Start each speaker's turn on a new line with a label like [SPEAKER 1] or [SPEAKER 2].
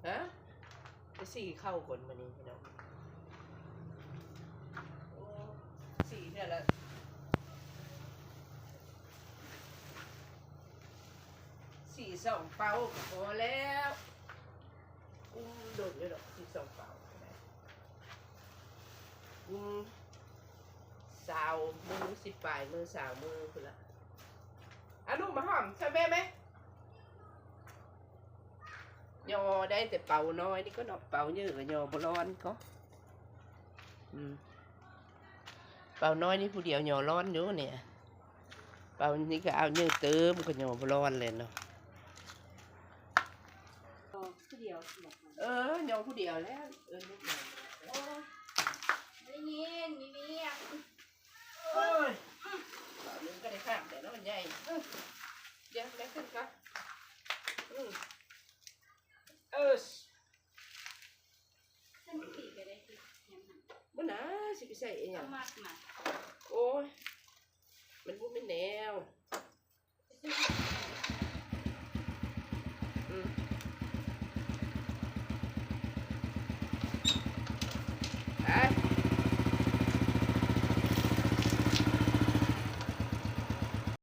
[SPEAKER 1] ฮะจะสี่เข้าคนมานี่พี่น้องสี่เนี่ยละสี่สองเป้าพอแล้วโดดเลยหรอกสี่สองเป้าสาวมือสิบปลายมือสาวมือคุณละลูกมาหอมใช่ไหมยอได้แต่เป่าน้อยนี่ก็นอกเป่าเยอะกับยอบร้อนก็เป่าน้อยนี่ผู้เดียวยอร้อนอยู่เนี่ยเป่านี่ก็เอาเยอะเติมก็ยอบร้อนเลยเนาะ
[SPEAKER 2] ผู้เดียวย
[SPEAKER 1] อผู้เดียวแล้วลูกหน่อย
[SPEAKER 2] ได้ยินมีเมีย
[SPEAKER 1] เอ้ยเป่านึงก็ได้ข้ามแต่แล้วมันใหญ่เดี๋ยวได้ขึ้นกัน
[SPEAKER 2] ฉันขี่ไปได้ที่ยังหัน
[SPEAKER 1] มันนะสิไปใส่เอง
[SPEAKER 2] มากมา
[SPEAKER 1] โอ้ยมันพูดไม่แนว